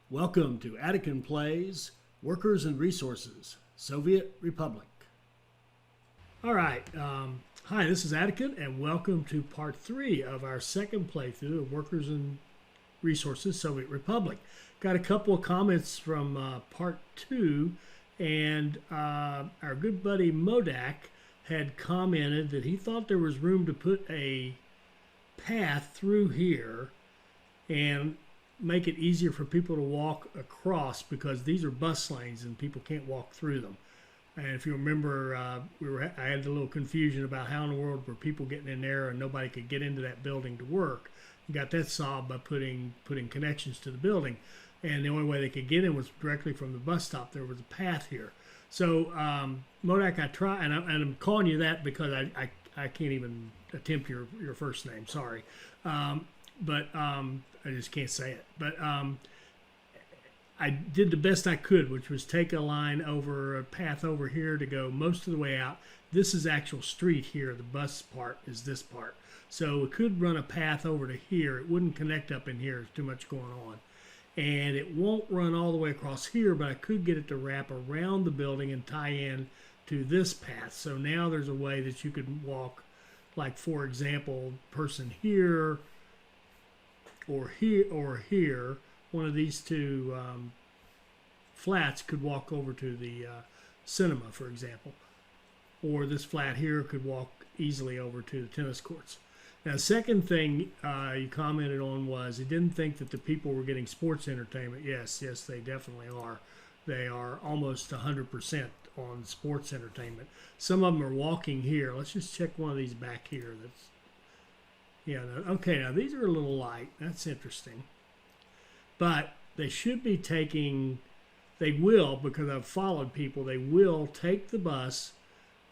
Welcome to Attican Plays Workers and Resources, Soviet Republic. All right, hi, this is Attican, and welcome to part 3 of our second playthrough of Workers and Resources, Soviet Republic. Got a couple of comments from part 2, and our good buddy Modak had commented that he thought there was room to put a path through here and make it easier for people to walk across, because these are bus lanes and people can't walk through them. And if you remember, I had a little confusion about how in the world were people getting in there and nobody could get into that building to work. Got that solved by putting connections to the building, and the only way they could get in was directly from the bus stop. There was a path here. So Modak, I try, and I'm calling you that because I can't even attempt your first name. Sorry. But I just can't say it. But I did the best I could, which was take a line over, a path over here to go most of the way out. This is actual street here. The bus part is this part. So it could run a path over to here. It wouldn't connect up in here. There's too much going on. And it won't run all the way across here, but I could get it to wrap around the building and tie in to this path. So now there's a way that you could walk, like, for example, person here, or here, one of these two flats could walk over to the cinema, for example. Or this flat here could walk easily over to the tennis courts. Now, the second thing you commented on was you didn't think that the people were getting sports entertainment. Yes, they definitely are. They are almost 100% on sports entertainment. Some of them are walking here. Let's just check one of these back here. Yeah, okay, now these are a little light. That's interesting. But they should be taking, they will, because I've followed people, they will take the bus,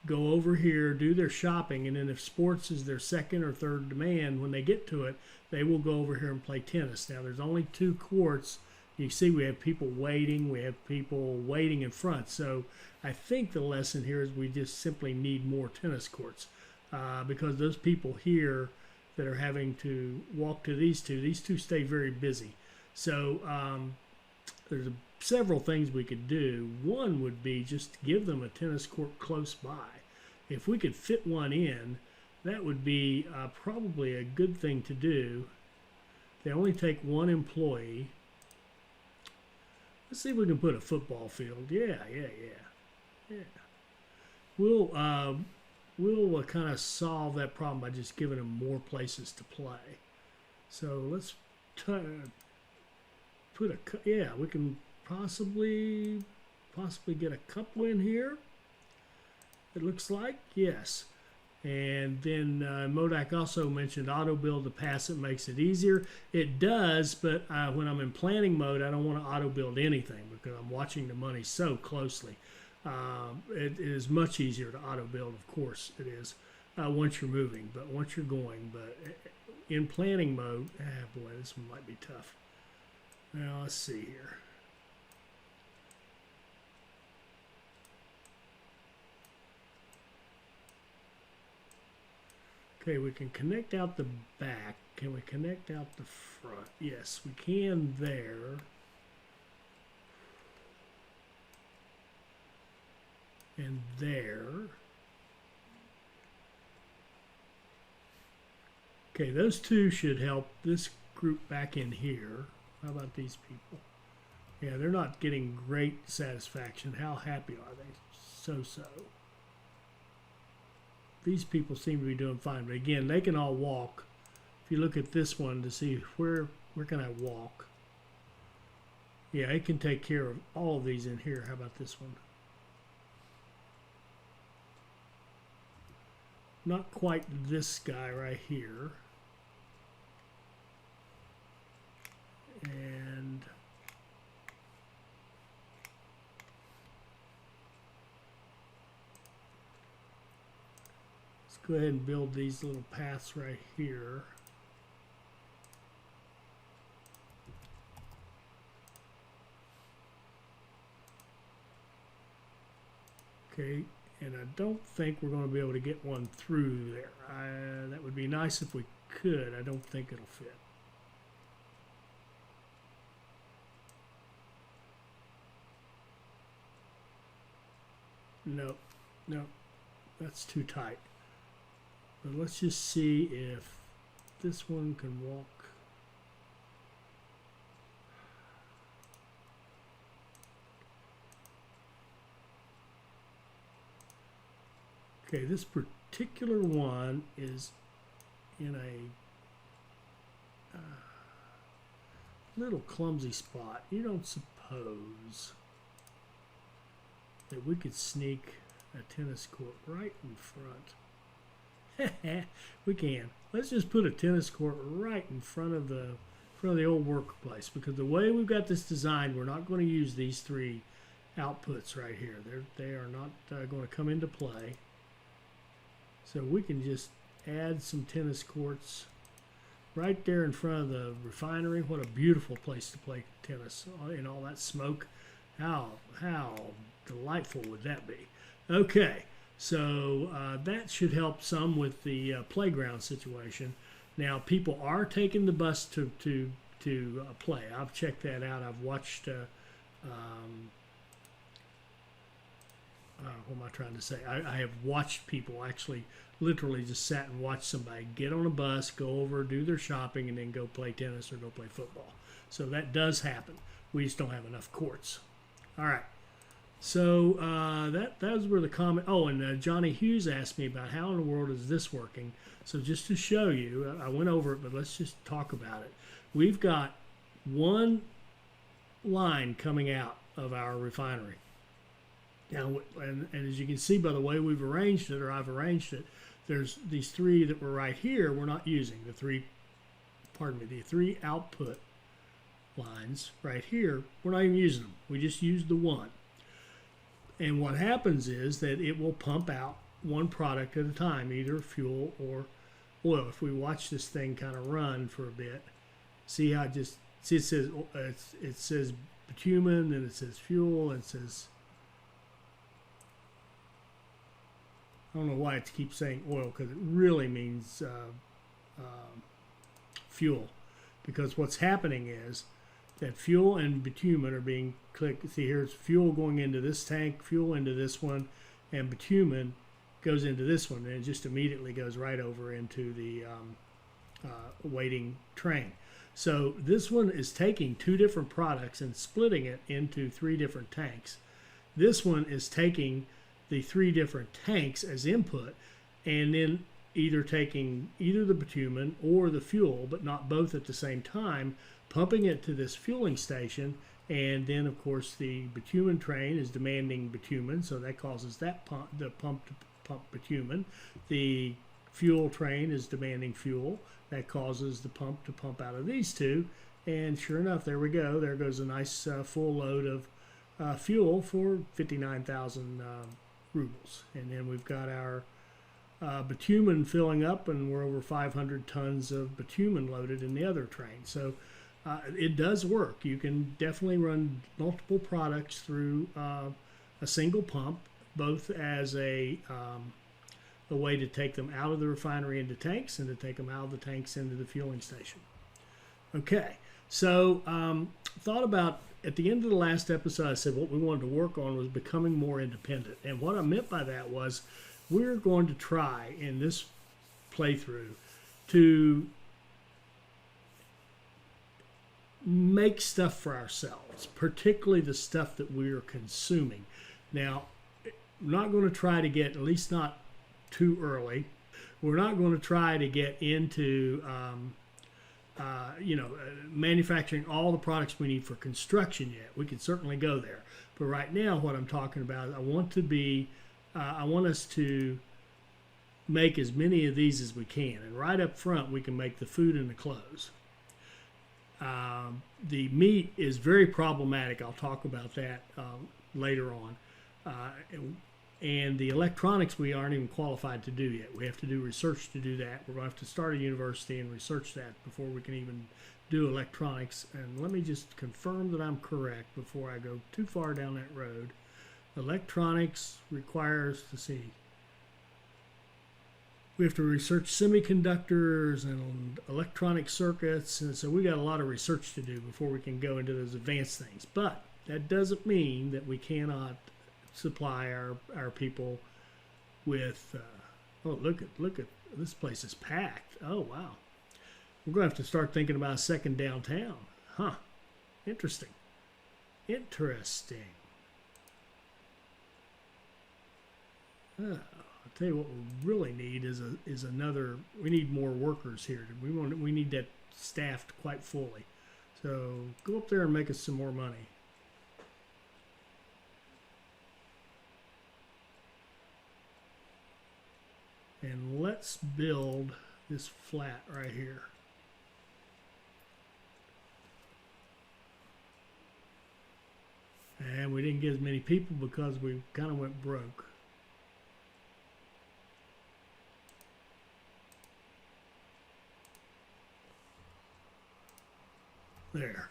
go over here, do their shopping, and then if sports is their second or third demand, when they get to it, they will go over here and play tennis. Now, there's only 2 courts. You see we have people waiting. We have people waiting in front. So I think the lesson here is we just simply need more tennis courts, because those people here that are having to walk to these two stay very busy. So there's several things we could do. One would be just give them a tennis court close by. If we could fit one in, that would be probably a good thing to do. They only take 1 employee. Let's see if we can put a football field. Yeah. We'll kind of solve that problem by just giving them more places to play. So let's put we can possibly get a couple in here. It looks like, yes. And then Modak also mentioned auto build the pass. It makes it easier. It does, but when I'm in planning mode, I don't want to auto build anything because I'm watching the money so closely. It is much easier to auto build, of course it is, once you're moving, but once you're going. But in planning mode, boy, this one might be tough. Now, let's see here. Okay, we can connect out the back. Can we connect out the front? Yes, we can there. And there. Okay, those 2 should help this group back in here. How about these people? Yeah, they're not getting great satisfaction. How happy are they? So. These people seem to be doing fine. But again, they can all walk. If you look at this one to see where can I walk? Yeah, it can take care of all of these in here. How about this one? Not quite this guy right here. And let's go ahead and build these little paths right here. Okay. And I don't think we're going to be able to get one through there. That would be nice if we could. I don't think it'll fit. no, no, that's too tight. But let's just see if this one can walk. Okay, this particular one is in a little clumsy spot. You don't suppose that we could sneak a tennis court right in front? We can. Let's just put a tennis court right in front of the old workplace, because the way we've got this designed, we're not going to use these three outputs right here. They are not going to come into play. So we can just add some tennis courts right there in front of the refinery. What a beautiful place to play tennis in all that smoke. How delightful would that be? Okay, so that should help some with the playground situation. Now, people are taking the bus to play. I've checked that out. I've watched. What am I trying to say? I have watched people actually literally just sat and watched somebody get on a bus, go over, do their shopping, and then go play tennis or go play football. So that does happen. We just don't have enough courts. All right. So that was where the comment. Oh, and Johnny Hughes asked me about how in the world is this working. So just to show you, I went over it, but let's just talk about it. We've got one line coming out of our refinery. Now, and as you can see by the way we've arranged it, or I've arranged it, there's these three that were right here we're not using. The three output lines right here, we're not even using them. We just used the one. And what happens is that it will pump out one product at a time, either fuel or oil. If we watch this thing kind of run for a bit, see how it says bitumen, and it says fuel, and it says, I don't know why it keeps saying oil, because it really means fuel. Because what's happening is that fuel and bitumen are being clicked. See, here's fuel going into this tank, fuel into this one, and bitumen goes into this one, and it just immediately goes right over into the waiting train. So this one is taking two different products and splitting it into three different tanks. This one is taking the three different tanks as input, and then either taking either the bitumen or the fuel, but not both at the same time, pumping it to this fueling station, and then of course the bitumen train is demanding bitumen, so that causes that the pump to pump bitumen. The fuel train is demanding fuel, that causes the pump to pump out of these two, and sure enough, there we go. There goes a nice full load of fuel for 59,000 rubles. And then we've got our bitumen filling up, and we're over 500 tons of bitumen loaded in the other train. So it does work. You can definitely run multiple products through a single pump, both as a way to take them out of the refinery into tanks, and to take them out of the tanks into the fueling station. Okay, so thought about, at the end of the last episode, I said what we wanted to work on was becoming more independent. And what I meant by that was we're going to try in this playthrough to make stuff for ourselves, particularly the stuff that we are consuming. Now, we're not going to try to get, at least not too early, we're not going to try to get into manufacturing all the products we need for construction yet. We can certainly go there. But right now, what I'm talking about, I want us to make as many of these as we can. And right up front, we can make the food and the clothes. The meat is very problematic. I'll talk about that later on. And the electronics we aren't even qualified to do yet. We have to do research to do that. We're going to have to start a university and research that before we can even do electronics. And let me just confirm that I'm correct before I go too far down that road. Electronics requires, we have to research semiconductors and electronic circuits, and so we got a lot of research to do before we can go into those advanced things. But that doesn't mean that we cannot supply our people with. Oh, look at this place is packed. Oh wow, we're gonna have to start thinking about a second downtown. Huh? Interesting. Interesting. I'll tell you what we really need is another. We need more workers here. We need that staffed quite fully. So go up there and make us some more money. And let's build this flat right here. And we didn't get as many people because we kind of went broke. There.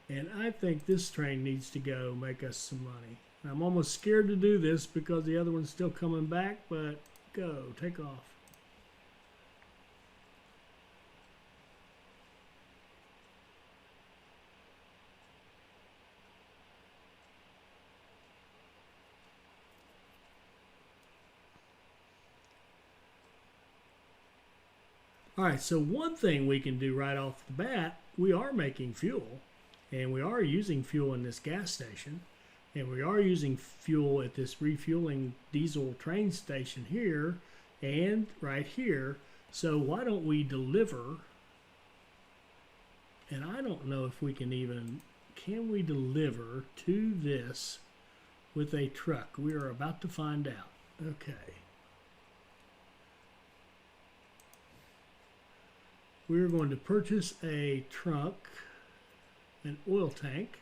And I think this train needs to go make us some money. I'm almost scared to do this because the other one's still coming back, but go, take off. All right, so one thing we can do right off the bat, we are making fuel, and we are using fuel in this gas station, and we are using fuel at this refueling diesel train station here and right here. So why don't we deliver? And I don't know if we can we deliver to this with a truck? We are about to find out. Okay. We're going to purchase a truck, an oil tank.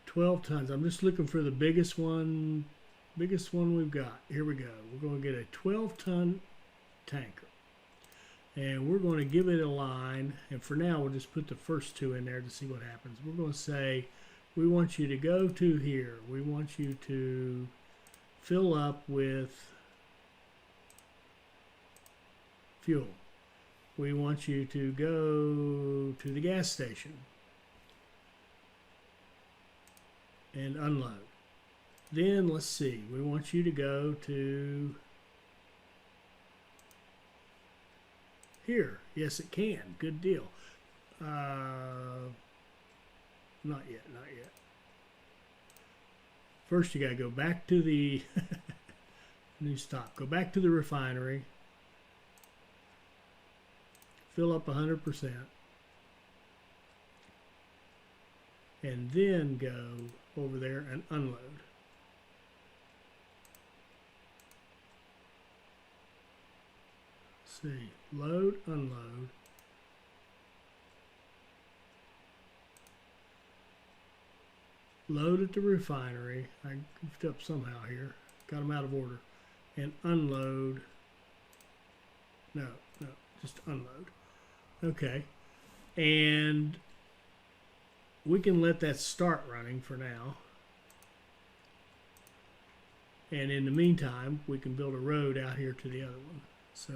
$12 tons. I'm just looking for the biggest one we've got. Here we go. We're going to get a 12-ton tanker. And we're going to give it a line. And for now, we'll just put the first two in there to see what happens. We're going to say, we want you to go to here. We want you to fill up with fuel. We want you to go to the gas station and unload. Then let's see, we want you to go to here. Yes, it can. Good deal. Not yet, not yet. First, you got to go back to the new stop. Go back to the refinery. Fill up 100%. And then go over there and unload. Let's see. Load, unload. Load at the refinery. I goofed up somehow here. Got them out of order. And unload. No, just unload. Okay. And we can let that start running for now. And in the meantime, we can build a road out here to the other one. So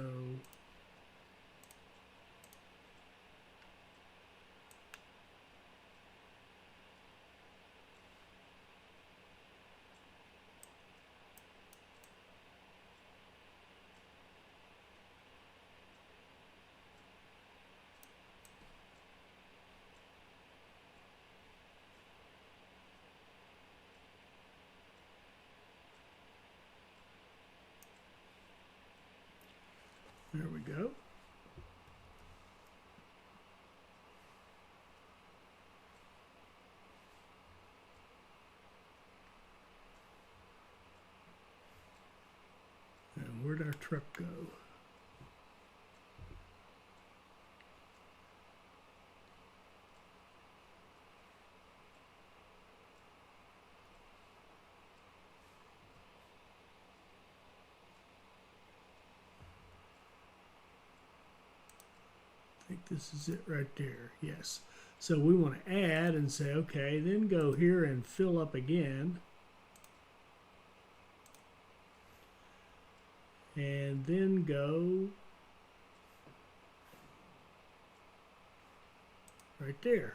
there we go. And where'd our truck go? I think this is it right there. Yes. So we want to add and say, okay, then go here and fill up again. And then go right there.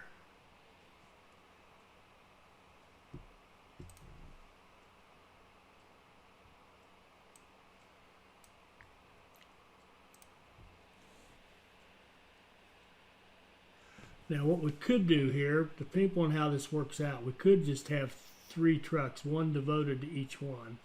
Now what we could do here, depending on how this works out, we could just have 3 trucks, one devoted to each one.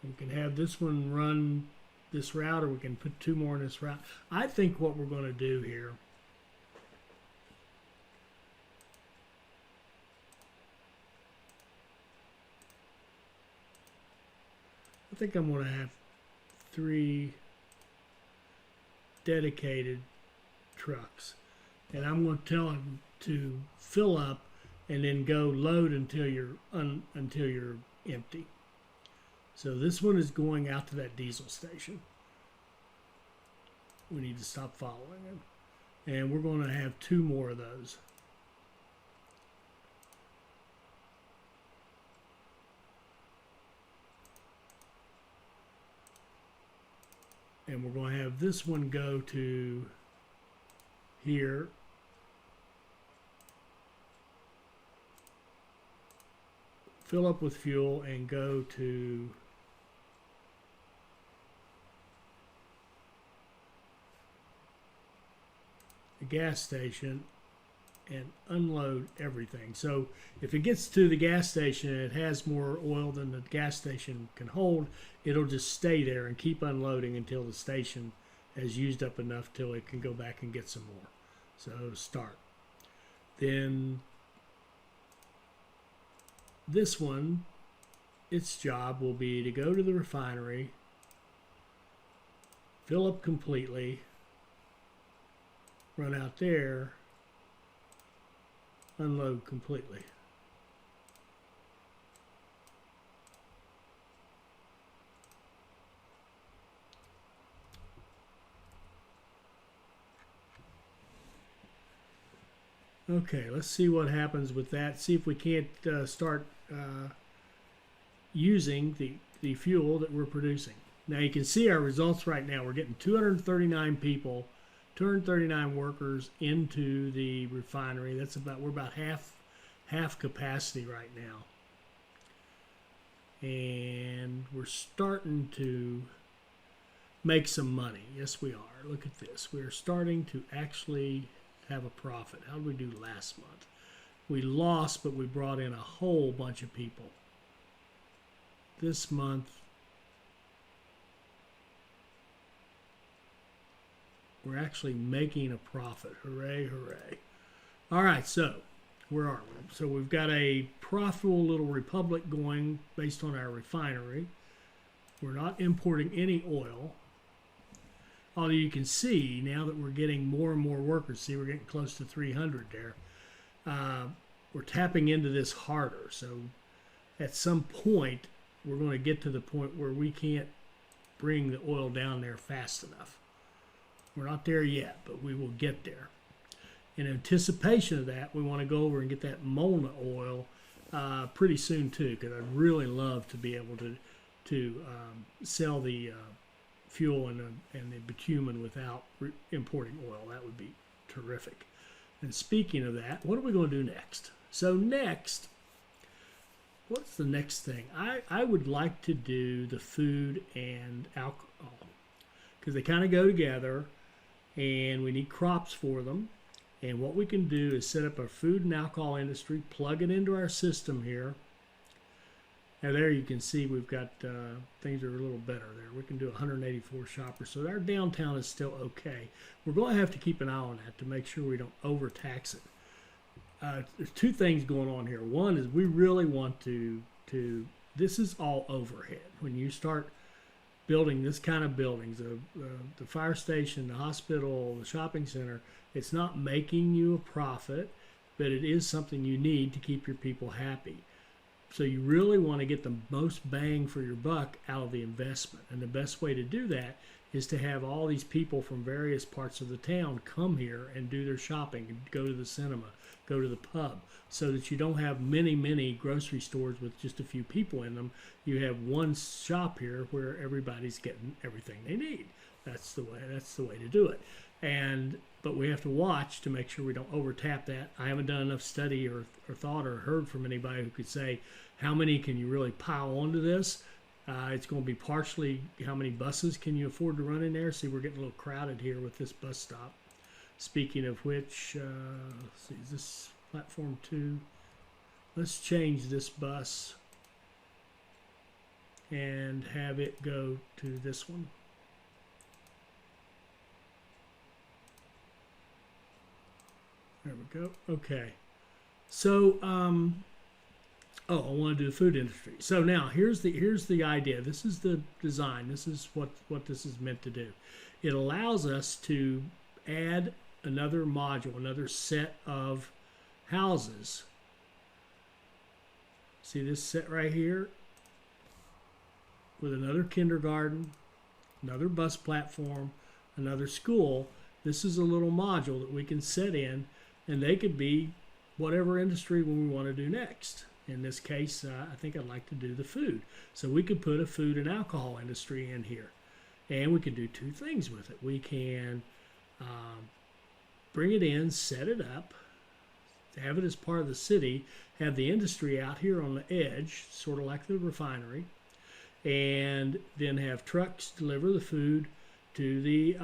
We can have this one run this route, or we can put 2 more in this route. I think what we're going to do here I'm going to have 3 dedicated trucks, and I'm going to tell them to fill up and then go load until you're empty. So this one is going out to that diesel station. We need to stop following him, and we're going to have 2 more of those. And we're going to have this one go to here. Fill up with fuel and go to the gas station and unload everything. So if it gets to the gas station and it has more oil than the gas station can hold, it'll just stay there and keep unloading until the station has used up enough till it can go back and get some more. So start. Then this one, its job will be to go to the refinery, fill up completely, run out there, unload completely. Okay, let's see what happens with that. See if we can't start using the fuel that we're producing. Now you can see our results right now. We're getting 239 people, 239 workers into the refinery. That's we're about half capacity right now. And we're starting to make some money. Yes, we are. Look at this. We're starting to actually have a profit. How did we do last month? We lost, but we brought in a whole bunch of people. This month, we're actually making a profit. Hooray, hooray. All right, so where are we? So we've got a profitable little republic going based on our refinery. We're not importing any oil. Although you can see now that we're getting more and more workers, see we're getting close to 300 there, we're tapping into this harder. So at some point, we're going to get to the point where we can't bring the oil down there fast enough. We're not there yet, but we will get there. In anticipation of that, we want to go over and get that Molna oil pretty soon too, because I'd really love to be able to sell the fuel and the bitumen without importing oil. That would be terrific. And speaking of that, what are we going to do next? So next, what's the next thing? I would like to do the food and alcohol, because they kind of go together, and we need crops for them. And what we can do is set up a food and alcohol industry, plug it into our system here. Now there you can see we've got things are a little better there. We can do 184 shoppers. So our downtown is still okay. We're going to have to keep an eye on that to make sure we don't overtax it. There's 2 things going on here. One is we really want to this is all overhead. When you start building this kind of buildings, the fire station, the hospital, the shopping center, it's not making you a profit, but it is something you need to keep your people happy. So you really want to get the most bang for your buck out of the investment. And the best way to do that is to have all these people from various parts of the town come here and do their shopping and go to the cinema, go to the pub, so that you don't have many grocery stores with just a few people in them. You have one shop here where everybody's getting everything they need. That's the way to do it. But we have to watch to make sure we don't overtap that. I haven't done enough study or thought or heard from anybody who could say how many can you really pile onto this. It's going to be partially how many buses can you afford to run in there. See, we're getting a little crowded here with this bus stop. Speaking of which, let's see, is this platform 2? Let's change this bus and have it go to this one. There we go. Okay. So, oh, I want to do the food industry. So now here's the idea. This is the design. This is what this is meant to do. It allows us to add another module, another set of houses. See this set right here with another kindergarten, another bus platform, another school. This is a little module that we can set in, and they could be whatever industry we want to do next. In this case, I think I'd like to do the food. So we could put a food and alcohol industry in here. And we can do two things with it. We can bring it in, set it up, have it as part of the city, have the industry out here on the edge, sort of like the refinery, and then have trucks deliver the food to the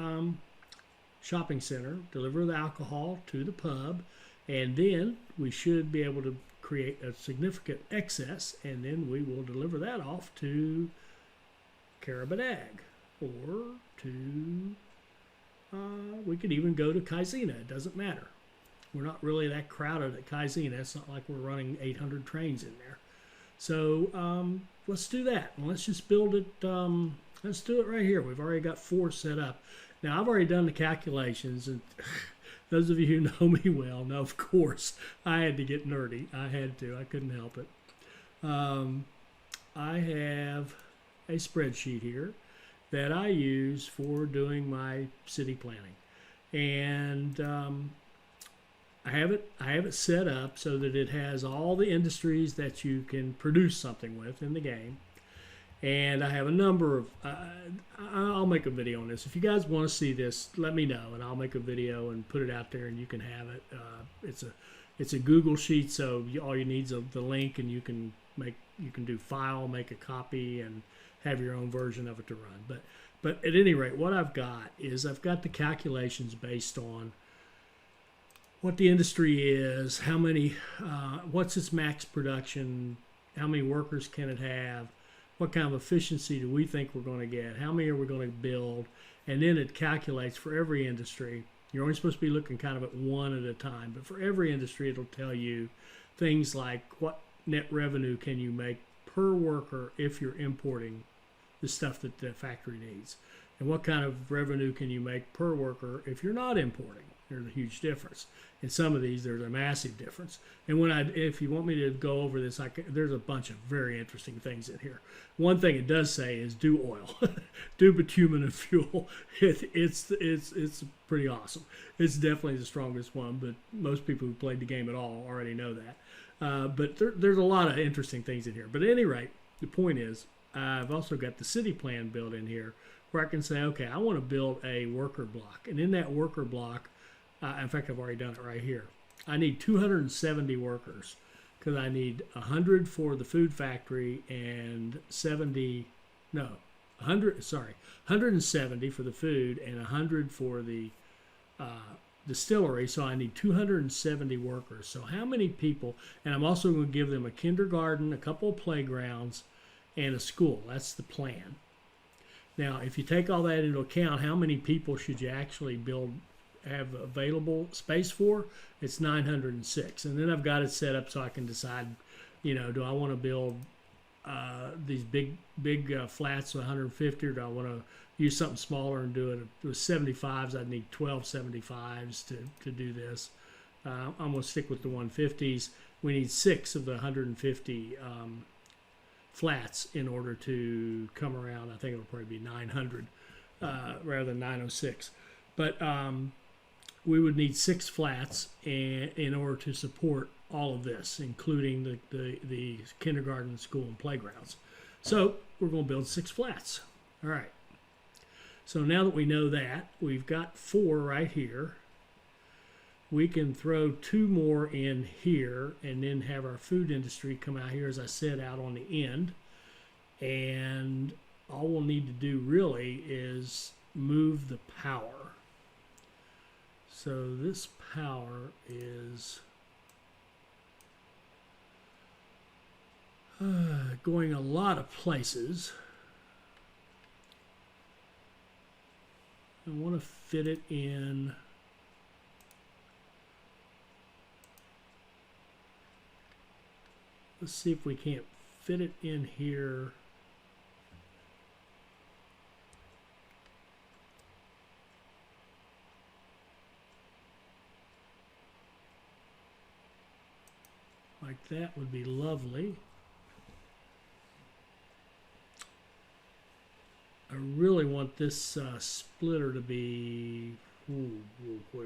shopping center, deliver the alcohol to the pub, and then we should be able to create a significant excess, and then we will deliver that off to Carabinag, or to, we could even go to Kaizena. It doesn't matter. We're not really that crowded at Kaizena. It's not like we're running 800 trains in there. So let's do that. And let's just build it. Let's do it right here. We've already got 4 set up. Now, I've already done the calculations, and those of you who know me well know, of course, I had to get nerdy. I had to. I couldn't help it. I have a spreadsheet here that I use for doing my city planning. And I have it set up so that it has all the industries that you can produce something with in the game. And I have a number of, I'll make a video on this. If you guys want to see this, let me know, and I'll make a video and put it out there, and you can have it. It's a Google sheet, so all you need is the link, and you can do file, make a copy, and have your own version of it to run. But at any rate, what I've got is I've got the calculations based on what the industry is, how many, what's its max production, how many workers can it have, what kind of efficiency do we think we're going to get, how many are we going to build, and then it calculates for every industry. You're only supposed to be looking kind of at one at a time, but for every industry it'll tell you things like what net revenue can you make per worker if you're importing the stuff that the factory needs, and what kind of revenue can you make per worker if you're not importing. There's a huge difference. In some of these, there's a massive difference. And if you want me to go over this, there's a bunch of very interesting things in here. One thing it does say is do oil, do bitumen and fuel. It's pretty awesome. It's definitely the strongest one, but most people who played the game at all already know that. But there's a lot of interesting things in here. But at any rate, the point is, I've also got the city plan built in here where I can say, okay, I want to build a worker block. And in that worker block, in fact, I've already done it right here. I need 270 workers because I need 100 for the food factory and 170 for the food and 100 for the distillery. So I need 270 workers. So how many people, and I'm also going to give them a kindergarten, a couple of playgrounds, and a school. That's the plan. Now, if you take all that into account, how many people should you actually have available space for? It's 906. And then I've got it set up so I can decide, do I want to build these big flats with 150, or do I want to use something smaller and do it with 75s? I'd need 12 75s to do this. I'm going to stick with the 150s. We need 6 of the 150 flats in order to come around. I think it'll probably be 900 rather than 906. But we would need 6 flats in order to support all of this, including the kindergarten, school, and playgrounds. So we're going to build 6 flats. All right. So now that we know that, we've got 4 right here. We can throw 2 more in here and then have our food industry come out here, as I said, out on the end. And all we'll need to do really is move the power. So this power is going a lot of places. I want to fit it in. Let's see if we can't fit it in here. Like that would be lovely. I really want this splitter to be where?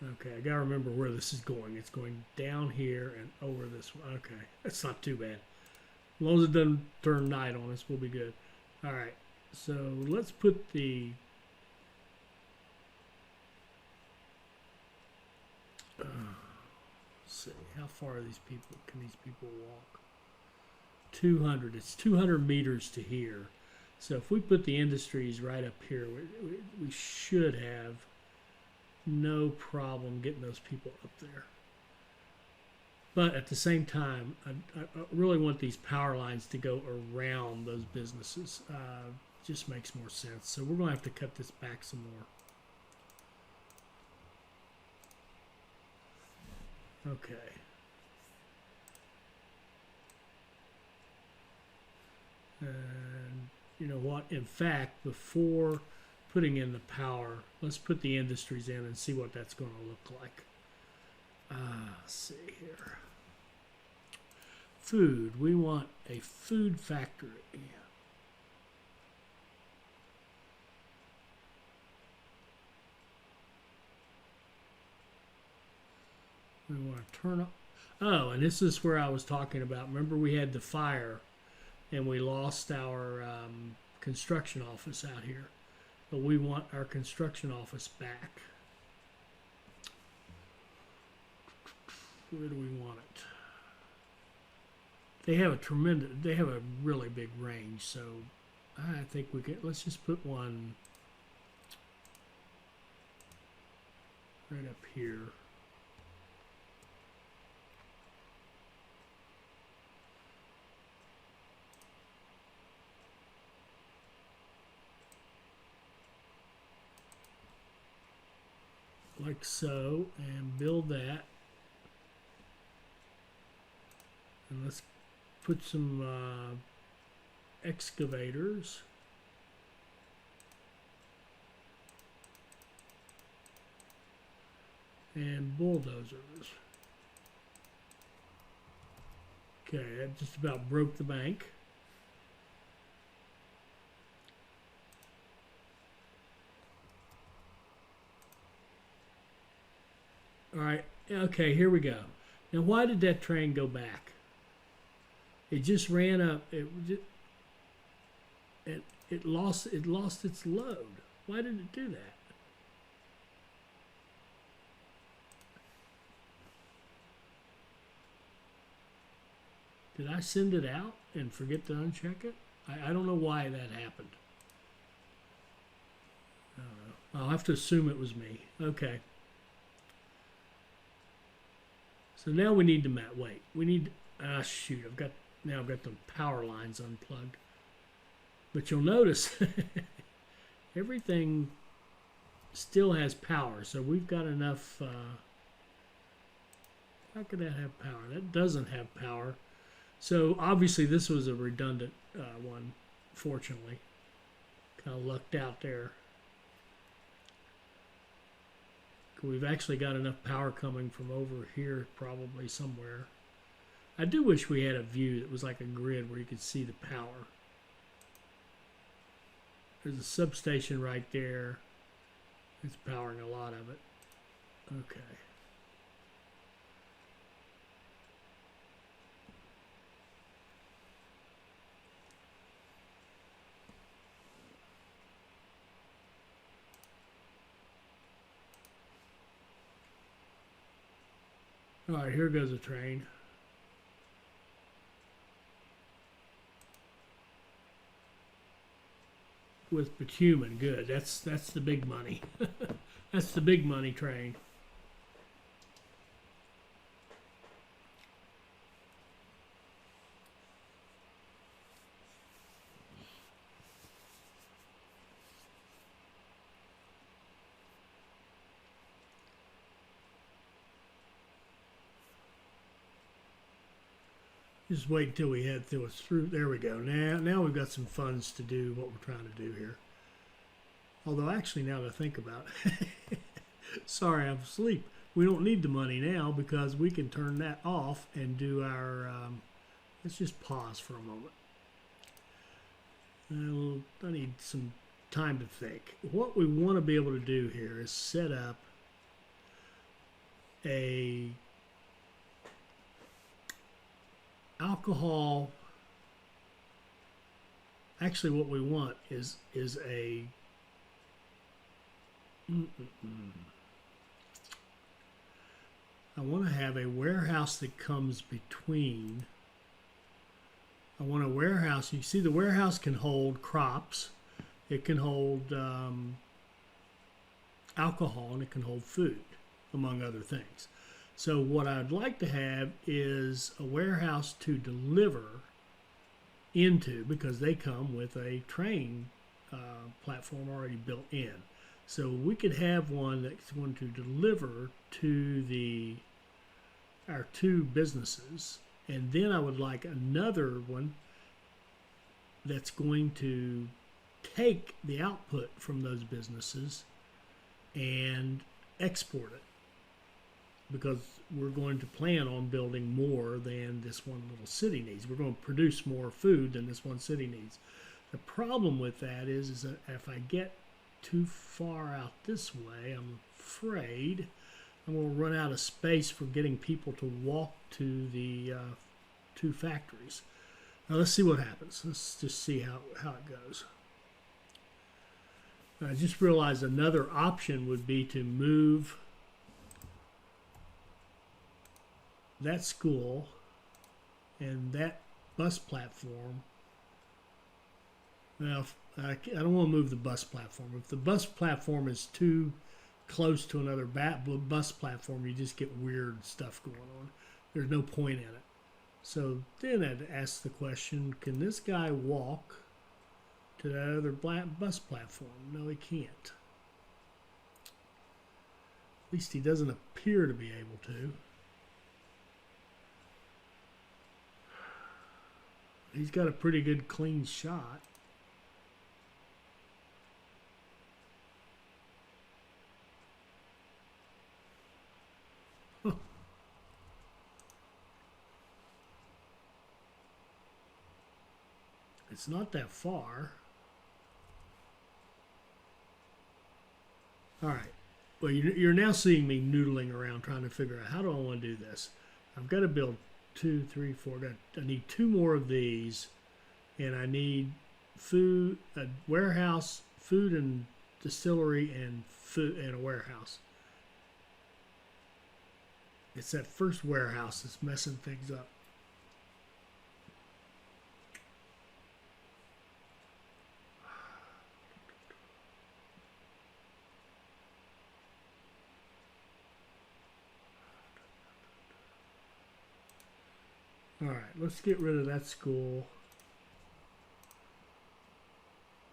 Okay, I gotta remember where this is going. It's going down here and over this one. Okay, that's not too bad. As long as it doesn't turn night on us, we'll be good. All right, so let's put the let's see, how far are these people? Can these people walk? 200. It's 200 meters to here. So if we put the industries right up here, we should have no problem getting those people up there. But at the same time, I really want these power lines to go around those businesses. Just makes more sense. So we're going to have to cut this back some more. Okay. And you know what? In fact, before putting in the power, let's put the industries in and see what that's going to look like. Let's see here. Food. We want a food factory. We want to turn up. Oh, and this is where I was talking about. Remember, we had the fire and we lost our construction office out here. But we want our construction office back. Where do we want it? They have a really big range, so I think we can, let's just put one right up here. Like so, and build that. And let's put some excavators. And bulldozers. Okay, that just about broke the bank. All right, okay, here we go. Now, why did that train go back? It just ran up. It lost its load. Why did it do that? Did I send it out and forget to uncheck it? I don't know why that happened. I don't know. I'll have to assume it was me. Okay. So now we need to wait. We need. Shoot! I've got the power lines unplugged. But you'll notice everything still has power. So we've got enough. How could that have power? That doesn't have power. So obviously this was a redundant one. Fortunately, kind of lucked out there. We've actually got enough power coming from over here, probably somewhere. I do wish we had a view that was like a grid where you could see the power. There's a substation right there. It's powering a lot of it. Okay. All right, here goes a train. With bitumen, good. That's the big money. That's the big money train. Just wait until we head through. There we go. Now we've got some funds to do what we're trying to do here. Although actually, now that I think about it, sorry, I'm asleep. We don't need the money now because we can turn that off and do our. Let's just pause for a moment. I need some time to think. What we want to be able to do here is set up a alcohol. Actually, what we want is a I want to have a warehouse that comes between. I want a warehouse. You see, the warehouse can hold crops, it can hold alcohol, and it can hold food, among other things. So what I'd like to have is a warehouse to deliver into, because they come with a train platform already built in. So we could have one that's going to deliver to our two businesses, and then I would like another one that's going to take the output from those businesses and export it, because we're going to plan on building more than this one little city needs. We're going to produce more food than this one city needs. The problem with that is that if I get too far out this way, I'm afraid I'm going to run out of space for getting people to walk to the two factories. Now let's see what happens. Let's just see how it goes. I just realized another option would be to move that school and that bus platform. Now, I don't want to move the bus platform. If the bus platform is too close to another bus platform, you just get weird stuff going on. There's no point in it. So then I'd ask the question, can this guy walk to that other bus platform? No, he can't. At least he doesn't appear to be able to. He's got a pretty good clean shot. Huh. It's not that far. All right. Well, you're now seeing me noodling around trying to figure out how do I want to do this. I've got to build 2, 3, 4. I need 2 more of these, and I need food, a warehouse, food and distillery, and food and a warehouse. It's that first warehouse that's messing things up. All right, let's get rid of that school.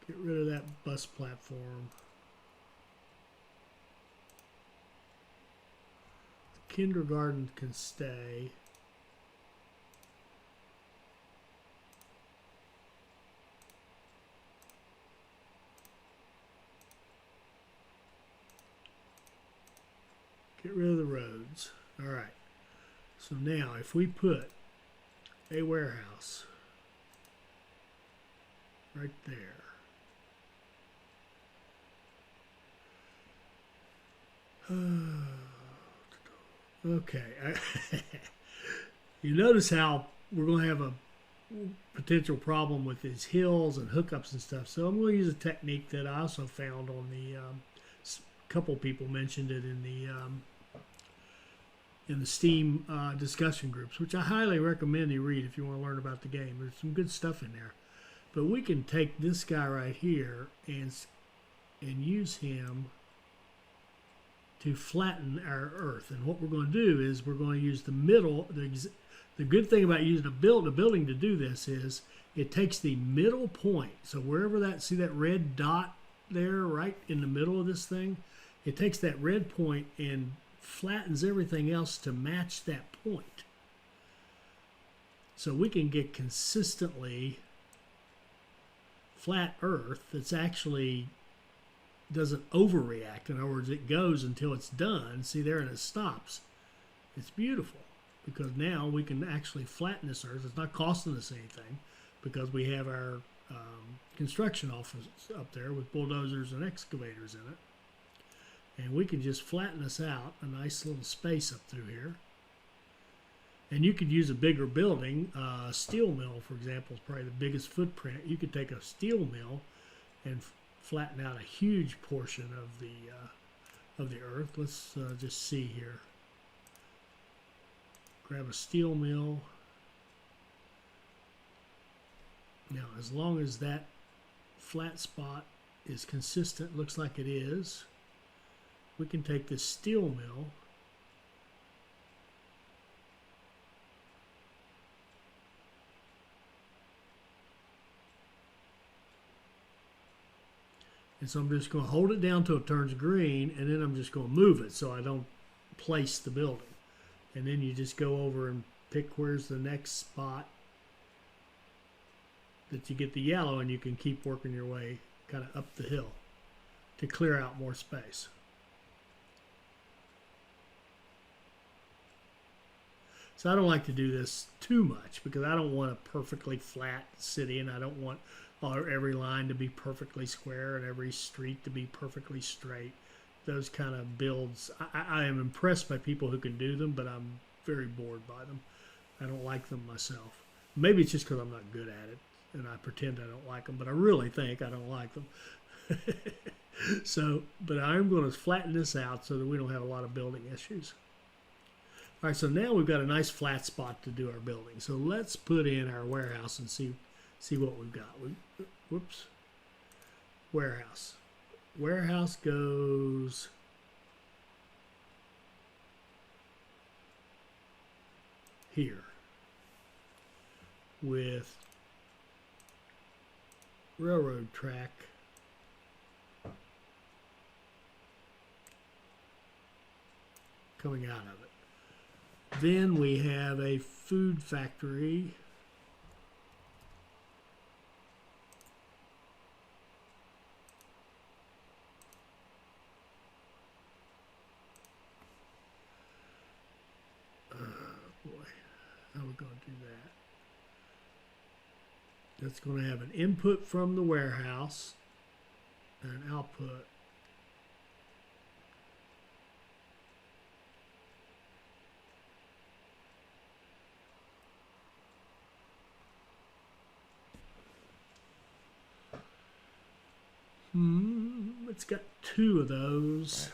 Get rid of that bus platform. The kindergarten can stay. Get rid of the roads. All right. So now if we put a warehouse right there, Okay. You notice how we're going to have a potential problem with these hills and hookups and stuff. So I'm going to use a technique that I also found on the couple people mentioned it in the Steam discussion groups, which I highly recommend you read if you want to learn about the game. There's some good stuff in there. But we can take this guy right here and use him to flatten our earth. And what we're going to do is we're going to use the middle. The good thing about using a building to do this is it takes the middle point. So wherever see that red dot there right in the middle of this thing, it takes that red point and flattens everything else to match that point. So we can get consistently flat earth that's actually doesn't overreact. In other words, it goes until it's done. See there, and it stops. It's beautiful because now we can actually flatten this earth. It's not costing us anything because we have our construction office up there with bulldozers and excavators in it. And we can just flatten this out, a nice little space up through here. And you could use a bigger building. A steel mill, for example, is probably the biggest footprint. You could take a steel mill and flatten out a huge portion of the earth. Let's just see here. Grab a steel mill. Now, as long as that flat spot is consistent, looks like it is, we can take this steel mill and so I'm just going to hold it down till it turns green, and then I'm just going to move it so I don't place the building. And then you just go over and pick where's the next spot that you get the yellow, and you can keep working your way kind of up the hill to clear out more space. So I don't like to do this too much because I don't want a perfectly flat city, and I don't want every line to be perfectly square and every street to be perfectly straight. Those kind of builds, I am impressed by people who can do them, but I'm very bored by them. I don't like them myself. Maybe it's just because I'm not good at it and I pretend I don't like them, but I really think I don't like them. So, but I'm going to flatten this out so that we don't have a lot of building issues. All right, so now we've got a nice flat spot to do our building. So let's put in our warehouse and see what we've got. Whoops. Warehouse. Warehouse goes here with railroad track coming out of it. Then we have a food factory. How are we going to do that? That's going to have an input from the warehouse and an output. It's got two of those.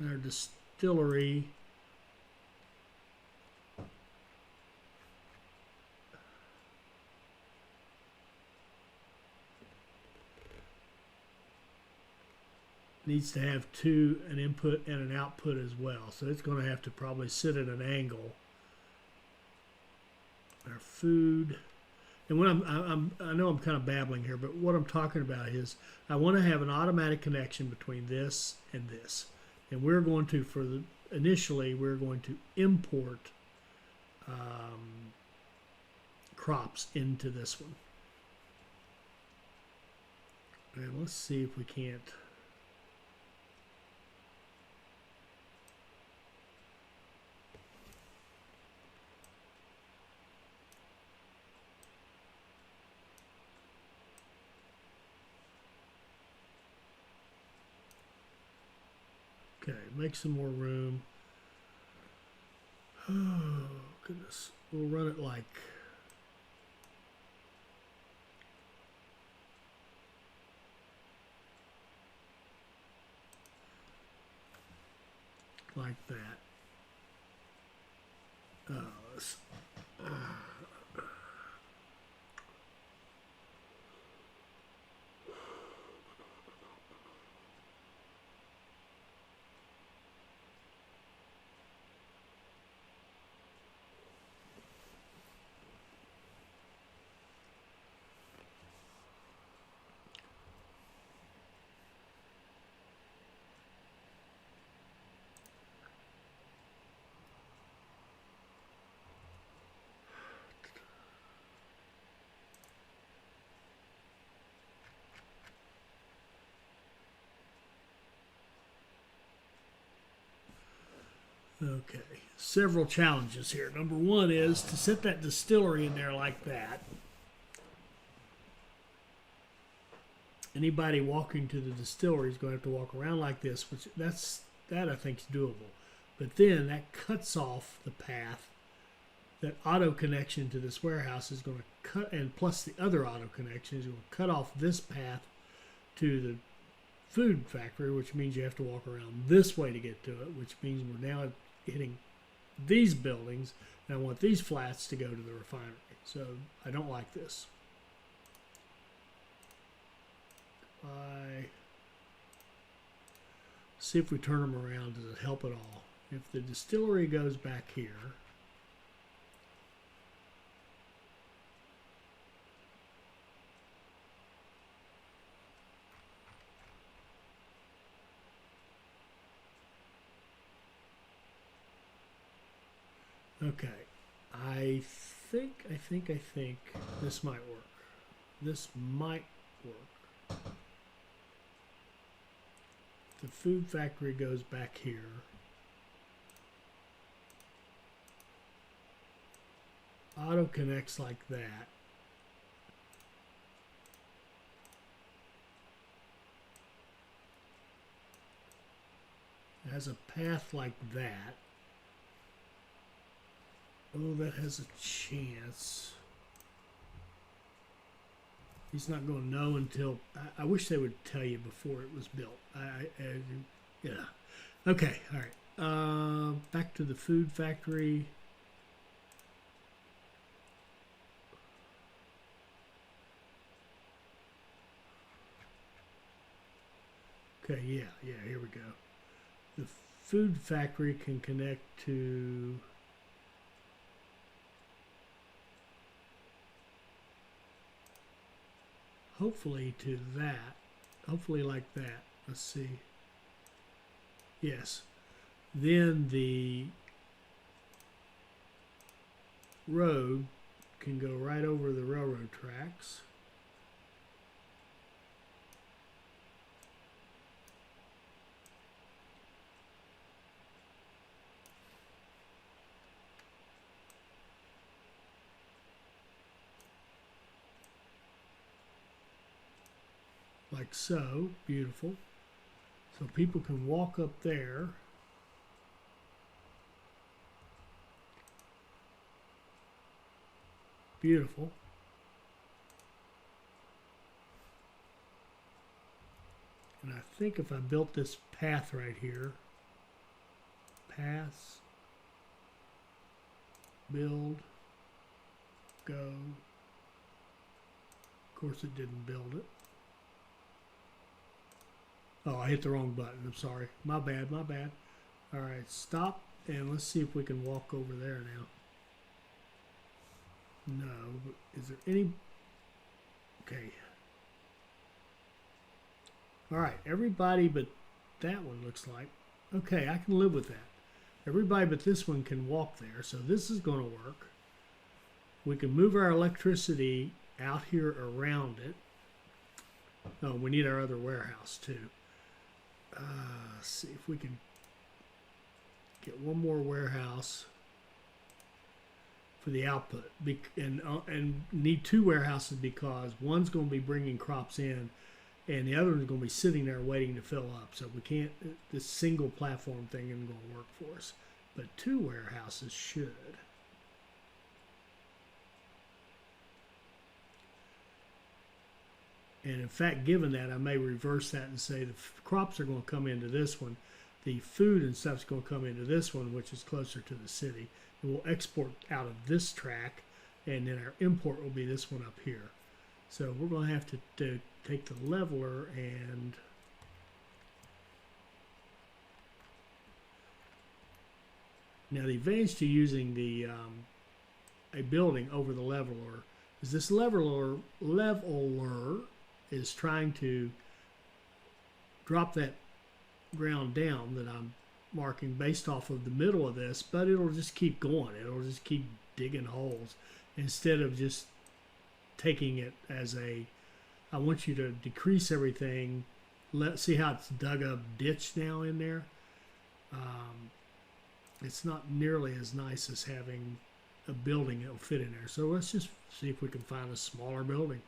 Our distillery. Needs to have an input and an output as well. So it's going to have to probably sit at an angle. Our food. And what I know I'm kind of babbling here, but what I'm talking about is I want to have an automatic connection between this and this. And we're going to, initially, we're going to import crops into this one. And let's see if we can't. Okay, make some more room. Oh, goodness. We'll run it like that. Okay, several challenges here. Number one is to set that distillery in there like that. Anybody walking to the distillery is going to have to walk around like this, which that I think is doable. But then that cuts off the path. That auto connection to this warehouse is going to cut, and plus the other auto connection is going to cut off this path to the food factory, which means you have to walk around this way to get to it, which means we're now hitting these buildings, and I want these flats to go to the refinery. So I don't like this. See if we turn them around, does it help at all? If the distillery goes back here, okay, I think this might work. This might work. The food factory goes back here. Auto connects like that. It has a path like that. Oh, that has a chance. He's not going to know until... I wish they would tell you before it was built. Yeah. Okay, all right. Back to the food factory. Okay, yeah, here we go. The food factory can connect to... hopefully to that. Hopefully like that. Let's see. Yes. Then the road can go right over the railroad tracks. Like so. Beautiful. So people can walk up there. Beautiful. And I think if I built this path right here, pass, build, go. Of course it didn't build it. Oh, I hit the wrong button. I'm sorry. My bad, my bad. All right, stop, and let's see if we can walk over there now. No, but is there any... Okay. All right, everybody but that one looks like. Okay, I can live with that. Everybody but this one can walk there, so this is going to work. We can move our electricity out here around it. Oh, we need our other warehouse, too. See if we can get one more warehouse for the output, and need two warehouses because one's going to be bringing crops in and the other one's going to be sitting there waiting to fill up. So we can't, this single platform thing isn't going to work for us, but 2 warehouses should. And in fact, given that, I may reverse that and say the crops are going to come into this one. The food and stuff's going to come into this one, which is closer to the city. And we'll export out of this track, and then our import will be this one up here. So we're going to have to take the leveler and now the advantage to using the a building over the leveler is this leveler is trying to drop that ground down that I'm marking based off of the middle of this, but it'll just keep going. It'll just keep digging holes instead of just taking it as a, I want you to decrease everything. Let's see how it's dug a ditch now in there. It's not nearly as nice as having a building that will fit in there. So let's just see if we can find a smaller building.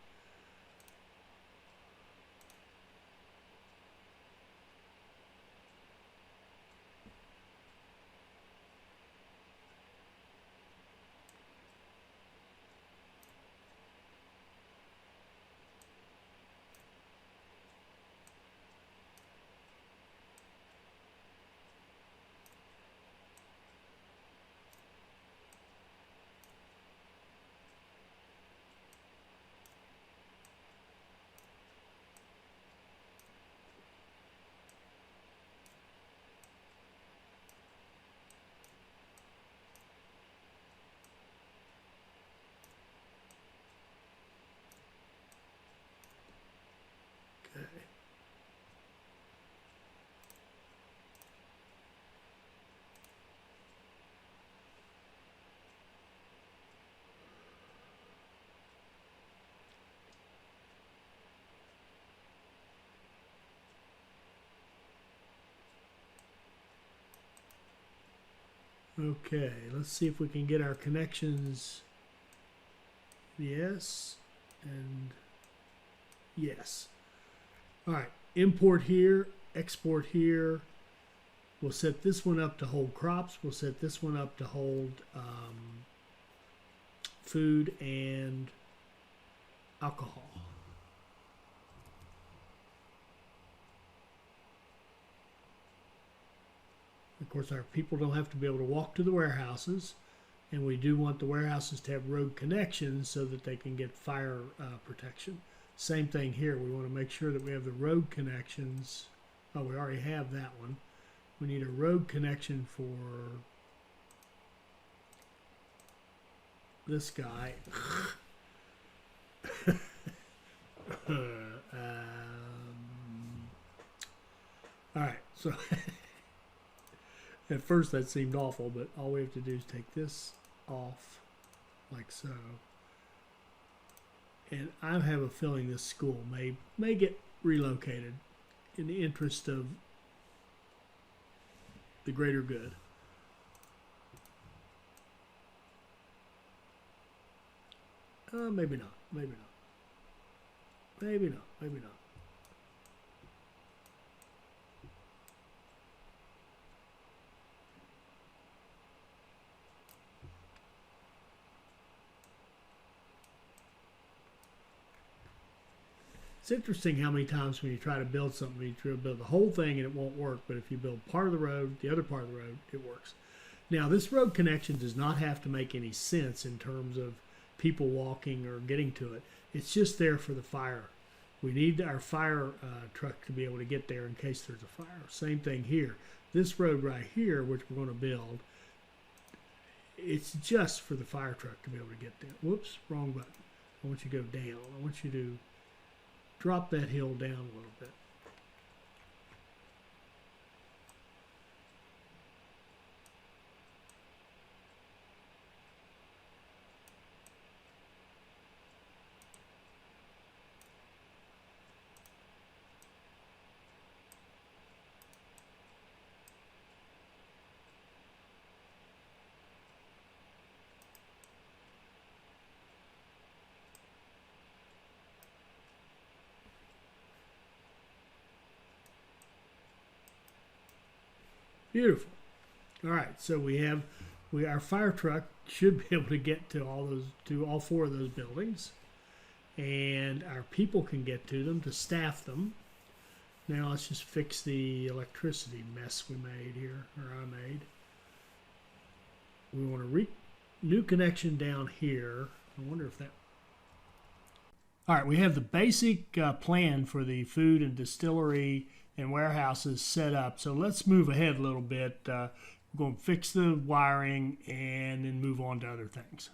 Okay, let's see if we can get our connections. Yes, and yes. All right, import here, export here. We'll set this one up to hold crops. We'll set this one up to hold food and alcohol. Of course, our people don't have to be able to walk to the warehouses, and we do want the warehouses to have road connections so that they can get fire protection. Same thing here. We want to make sure that we have the road connections. Oh, we already have that one. We need a road connection for this guy. All right, so at first that seemed awful, but all we have to do is take this off like so. And I have a feeling this school may get relocated in the interest of the greater good. Maybe not. Maybe not. Maybe not. Maybe not. It's interesting how many times when you try to build something, you try to build the whole thing and it won't work. But if you build part of the road, the other part of the road, it works. Now, this road connection does not have to make any sense in terms of people walking or getting to it. It's just there for the fire. We need our fire truck to be able to get there in case there's a fire. Same thing here. This road right here, which we're going to build, it's just for the fire truck to be able to get there. Whoops, wrong button. I want you to go down. I want you to drop that hill down a little bit. Beautiful. All right, so our fire truck should be able to get to all four of those buildings, and our people can get to them to staff them. Now let's just fix the electricity mess we made here, or I made. We want a new connection down here. I wonder if that. All right, we have the basic plan for the food and distillery and warehouses set up. So let's move ahead a little bit. We're going to fix the wiring and then move on to other things.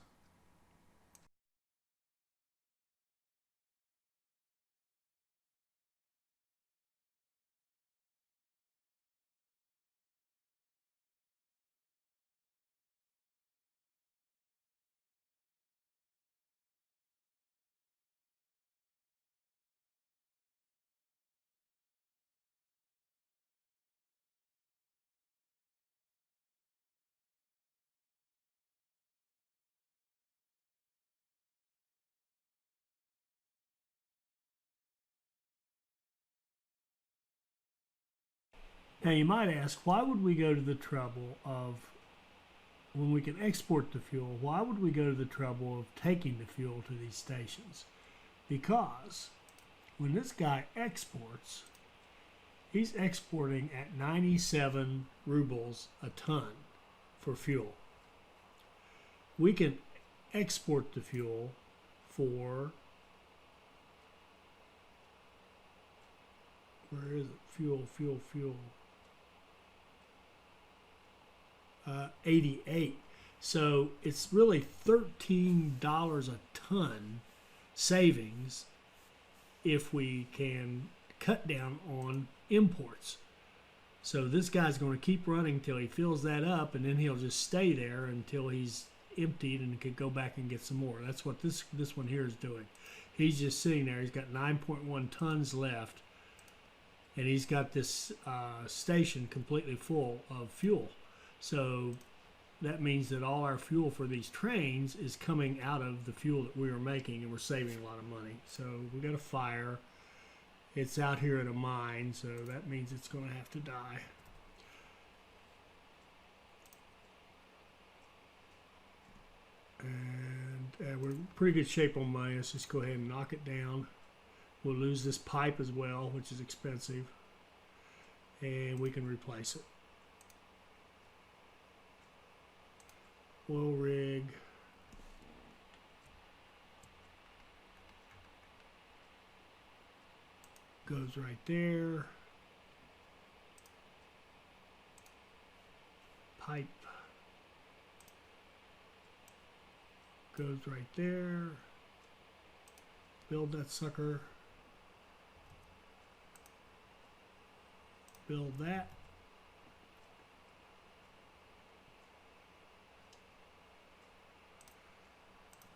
Now you might ask, why would we go to the trouble of, when we can export the fuel, why would we go to the trouble of taking the fuel to these stations? Because when this guy exports, he's exporting at 97 rubles a ton for fuel. We can export the fuel for, where is it? Fuel. 88. So it's really $13 a ton savings if we can cut down on imports. So this guy's going to keep running till he fills that up, and then he'll just stay there until he's emptied and can go back and get some more. That's what this one here is doing. He's just sitting there. He's got 9.1 tons left, and he's got this station completely full of fuel. So that means that all our fuel for these trains is coming out of the fuel that we are making, and we're saving a lot of money. So we got a fire. It's out here at a mine, so that means it's going to have to die. And we're in pretty good shape on money. Let's just go ahead and knock it down. We'll lose this pipe as well, which is expensive, and we can replace it. Oil rig. Goes right there. Pipe goes right there. Build that sucker. Build that.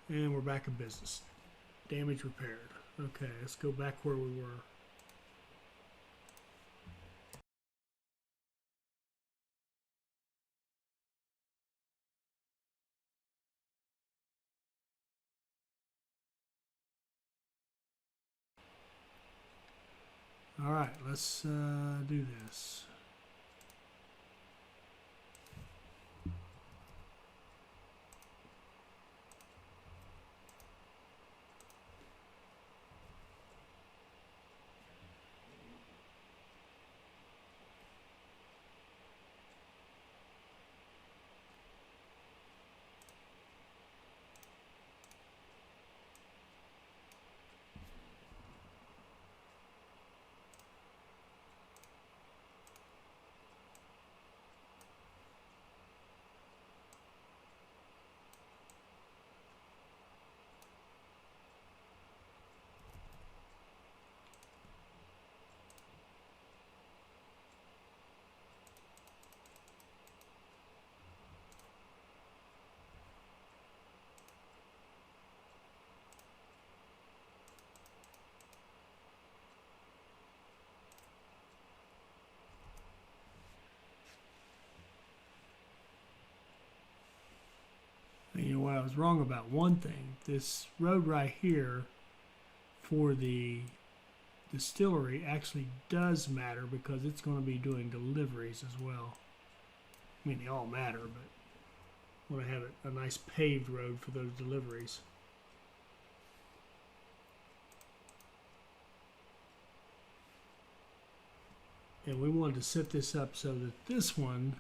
And we're back in business. Damage repaired. Okay, let's go back where we were. All right, let's do this. You know what, I was wrong about one thing. This road right here for the distillery actually does matter because it's going to be doing deliveries as well. I mean, they all matter, but want to have a nice paved road for those deliveries. And we wanted to set this up so that this one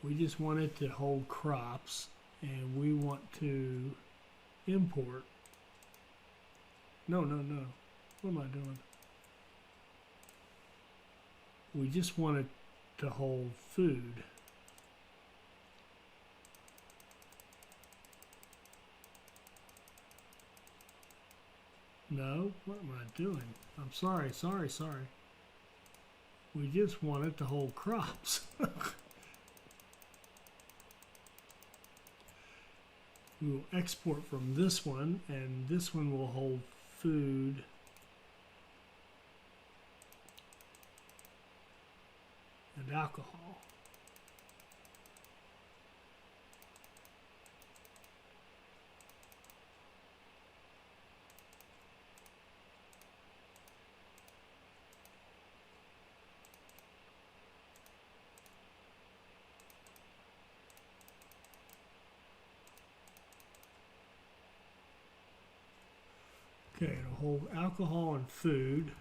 we just want it to hold crops, and we want to import. No. What am I doing? We just want it to hold food. No, what am I doing? I'm sorry. We just want it to hold crops. We will export from this one, and this one will hold food. And alcohol. Okay, it'll hold alcohol and food.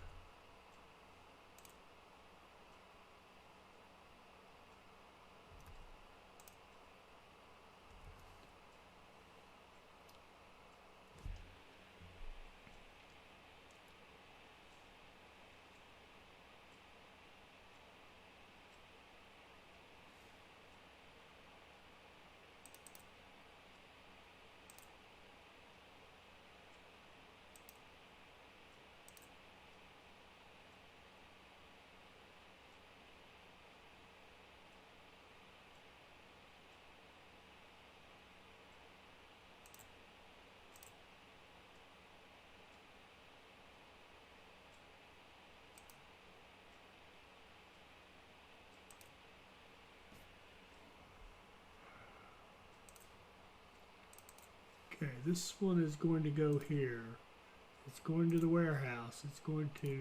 Okay, this one is going to go here. It's going to the warehouse. It's going to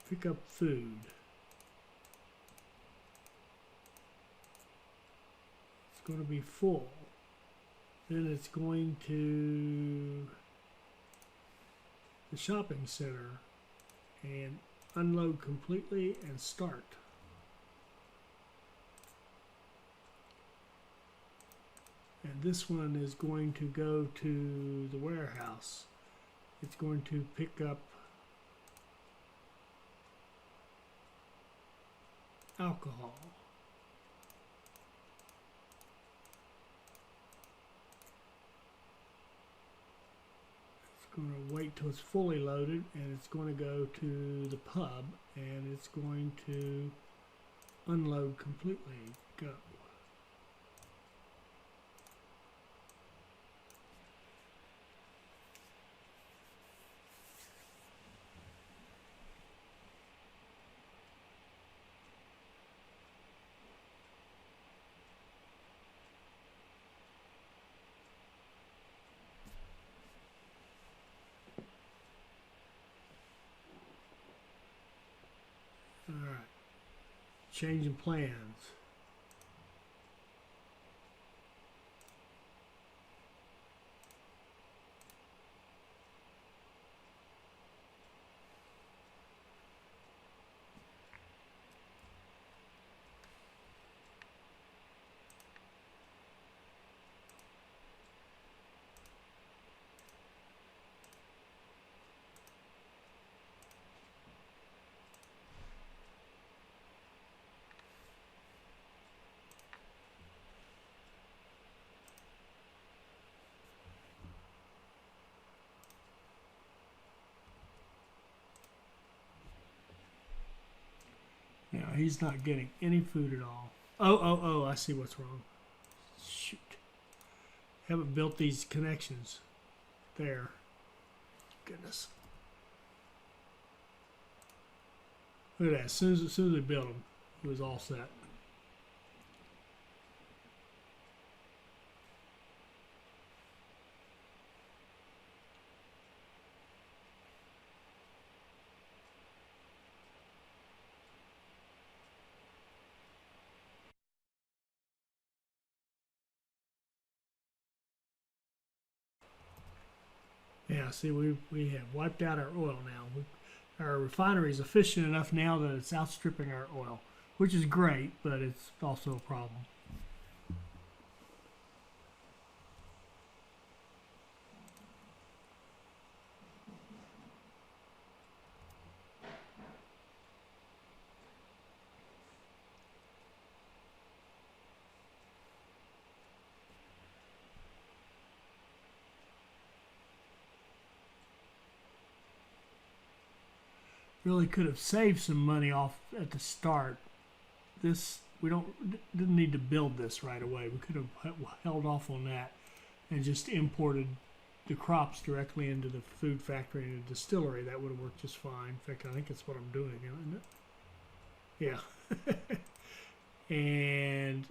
pick up food. It's going to be full. Then it's going to the shopping center and unload completely and start. And this one is going to go to the warehouse. It's going to pick up alcohol. It's going to wait till it's fully loaded, and it's going to go to the pub, and it's going to unload completely. Go. All right, changing plans. he's not getting any food at all. Oh, I see what's wrong. Shoot. Haven't built these connections. There. Goodness. Look at that. As soon as we built them, it was all set. Yeah, see, we have wiped out our oil now. Our refinery is efficient enough now that it's outstripping our oil, which is great, but it's also a problem. Really could have saved some money off at the start. Didn't need to build this right away. We could have held off on that and just imported the crops directly into the food factory and the distillery. That would have worked just fine. In fact, I think that's what I'm doing, isn't it? Yeah. And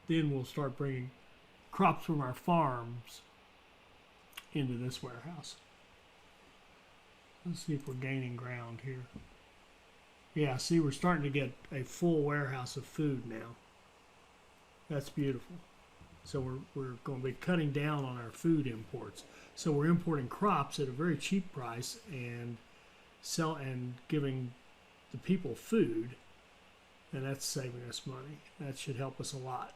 then we'll start bringing crops from our farms into this warehouse. Let's see if we're gaining ground here. Yeah, see, we're starting to get a full warehouse of food now. That's beautiful. So we're going to be cutting down on our food imports. So we're importing crops at a very cheap price and giving the people food, and that's saving us money. That should help us a lot.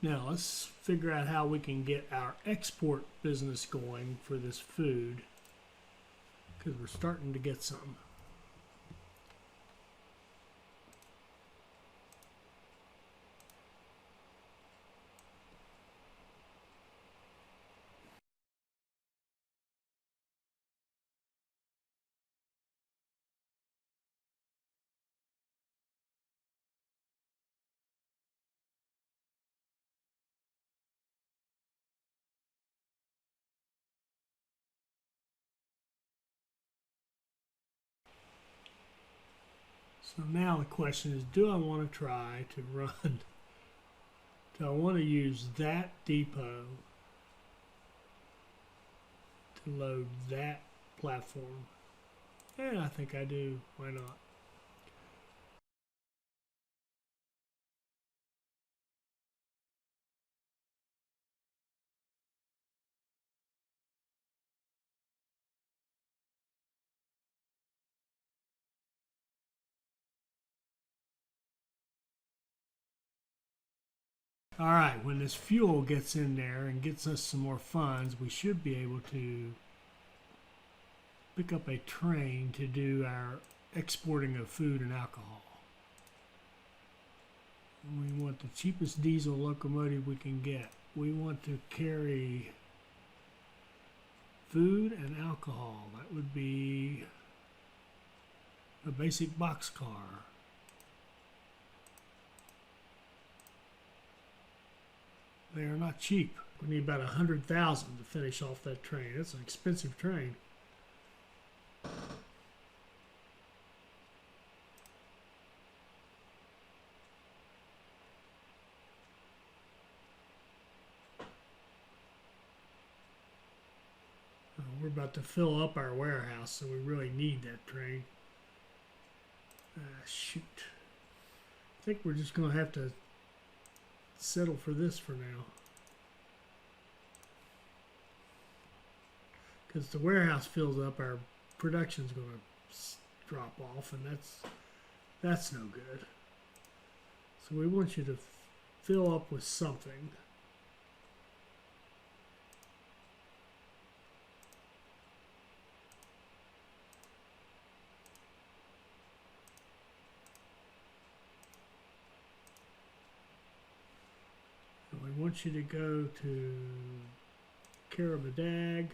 Now let's figure out how we can get our export business going for this food, because we're starting to get some. So now the question is, do I want to try to run, do I want to use that depot to load that platform? And I think I do. Why not? All right, when this fuel gets in there and gets us some more funds, we should be able to pick up a train to do our exporting of food and alcohol. We want the cheapest diesel locomotive we can get. We want to carry food and alcohol. That would be a basic boxcar. They are not cheap. We need about 100,000 to finish off that train. That's an expensive train. We're about to fill up our warehouse, so we really need that train. Shoot. I think we're just going to have to settle for this for now, because the warehouse fills up, our production's going to drop off, and that's no good. So we want you to fill up with something. want you to go to Karabadag,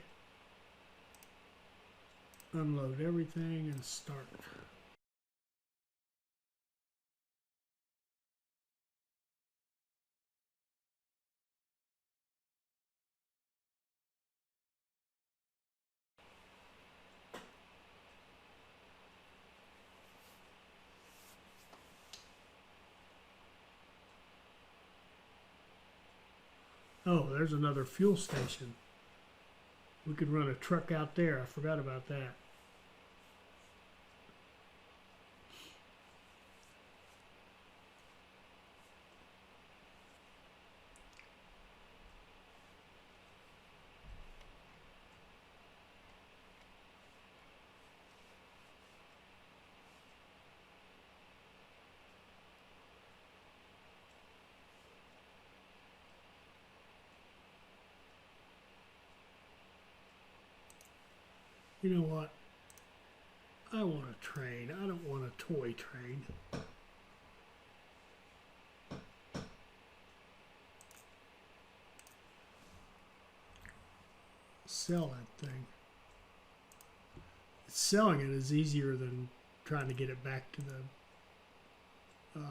unload everything, and start. Oh, there's another fuel station. We could run a truck out there. I forgot about that. You know what? I want a train. I don't want a toy train. Sell that thing. Selling it is easier than trying to get it back to the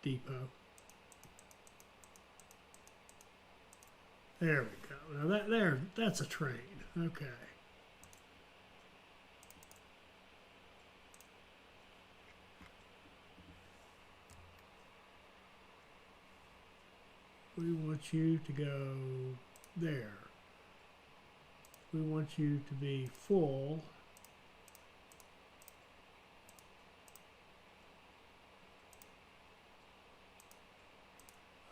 depot. There we go. Now that's a train. Okay. We want you to go there. We want you to be full.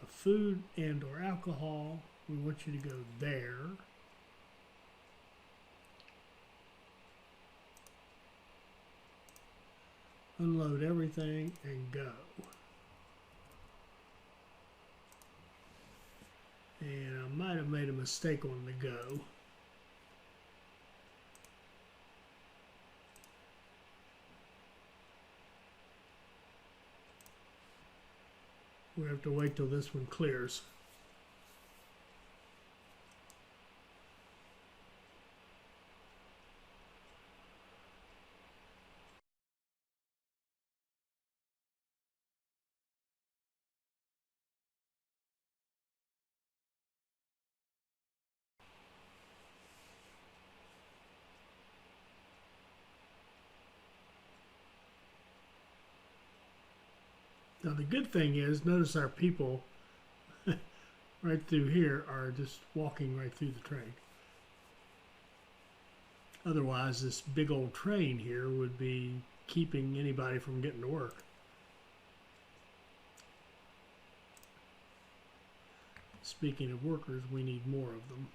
Of food and or alcohol. We want you to go there. Unload everything and go. And I might have made a mistake on the go. We have to wait till this one clears. Now the good thing is, notice our people right through here are just walking right through the train. Otherwise, this big old train here would be keeping anybody from getting to work. Speaking of workers, we need more of them.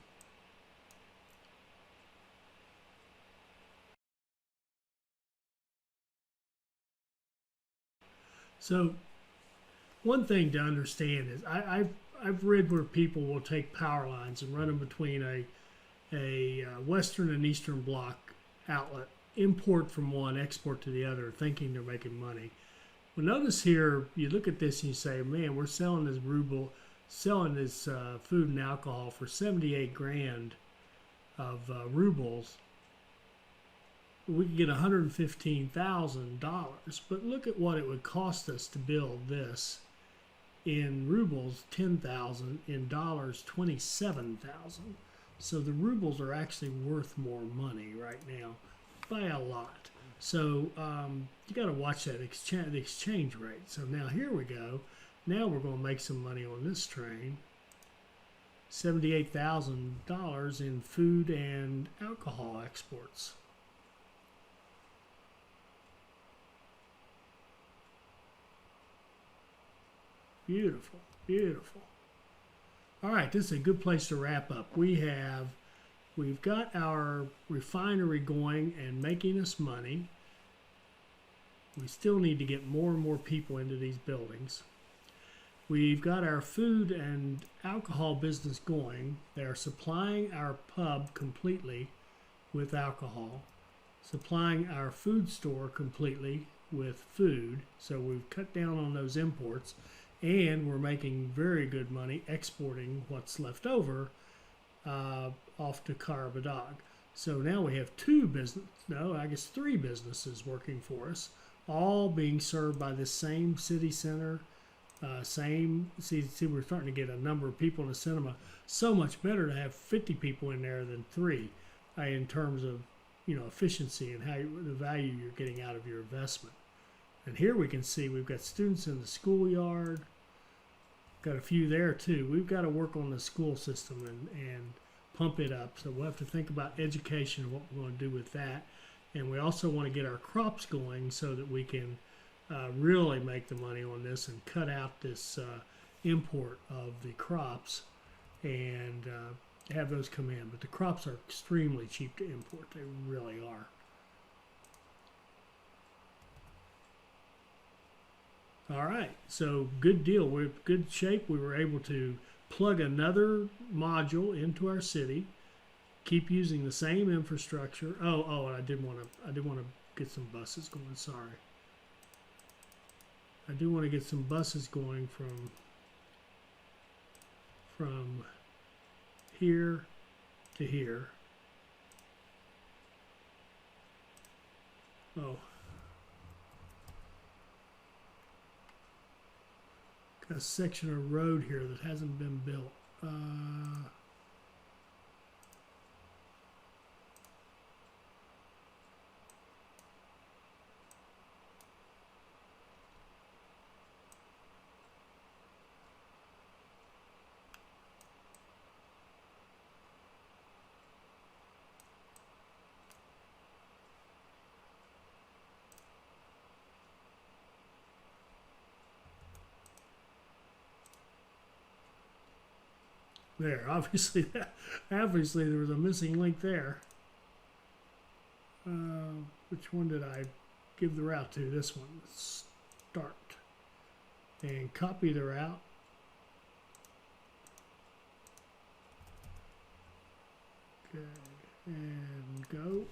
So one thing to understand is I've read where people will take power lines and run them between a western and eastern block outlet, import from one, export to the other, thinking they're making money. Well, notice here, you look at this and you say, man, we're selling this food and alcohol for 78 grand of rubles. We could get $115,000, but look at what it would cost us to build this. In rubles, 10,000. In dollars, 27,000. So the rubles are actually worth more money right now by a lot. So you got to watch that the exchange rate. So now here we go. Now we're going to make some money on this train. $78,000 in food and alcohol exports. Beautiful, beautiful. All right, this is a good place to wrap up. We've got our refinery going and making us money. We still need to get more and more people into these buildings. We've got our food and alcohol business going. They're supplying our pub completely with alcohol, supplying our food store completely with food. So we've cut down on those imports. and we're making very good money exporting what's left over off to Karabadog. So now we have three businesses working for us, all being served by the same city center. See, we're starting to get a number of people in the cinema. So much better to have 50 people in there than 3 in terms of, efficiency and the value you're getting out of your investment. And here we can see we've got students in the schoolyard. Got a few there too. We've got to work on the school system and pump it up. So we'll have to think about education and what we're going to do with that. And we also want to get our crops going so that we can really make the money on this and cut out this import of the crops and have those come in. But the crops are extremely cheap to import. They really are. All right, so good deal. We're in good shape. We were able to plug another module into our city, keep using the same infrastructure. And I did want to get some buses going. Sorry, I do want to get some buses going from here to here. Got a section of road here that hasn't been built. There, obviously there was a missing link there. Which one did I give the route to? This one. Start. And copy the route. Okay, and go.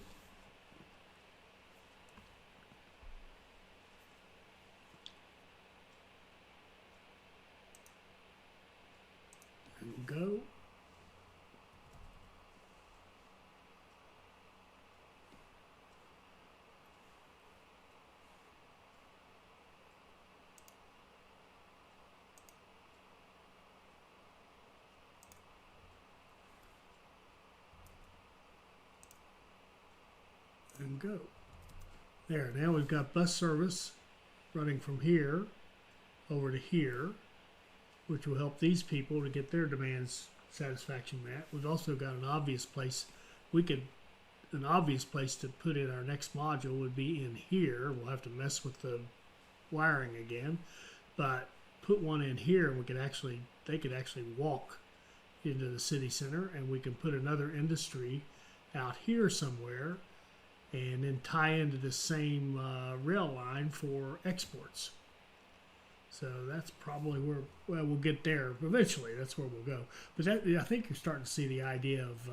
And go. And go. There, now we've got bus service running from here over to here, which will help these people to get their demands satisfaction met. We've also got an obvious place. An obvious place to put in our next module would be in here. We'll have to mess with the wiring again, but put one in here and they could actually walk into the city center, and we can put another industry out here somewhere and then tie into the same rail line for exports. So that's probably where, well, we'll get there eventually. That's where we'll go. But that, I think you're starting to see the idea of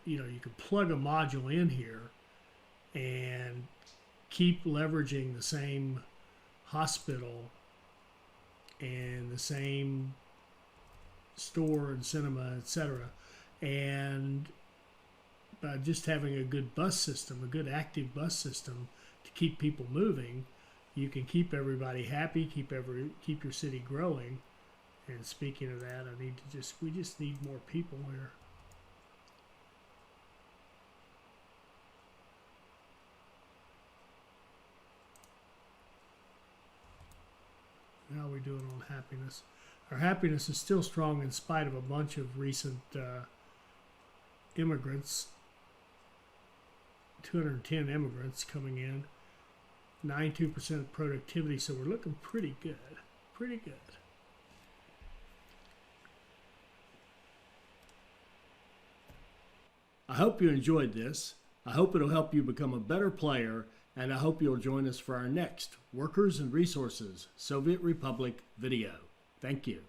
you can plug a module in here and keep leveraging the same hospital and the same store and cinema, etc. And by just having a good bus system, a good active bus system to keep people moving, you can keep everybody happy, keep your city growing. And speaking of that, we just need more people here. How are we doing on happiness? Our happiness is still strong in spite of a bunch of recent immigrants. 210 immigrants coming in. 92% productivity, so we're looking pretty good. Pretty good. I hope you enjoyed this. I hope it'll help you become a better player, and I hope you'll join us for our next Workers and Resources Soviet Republic video. Thank you.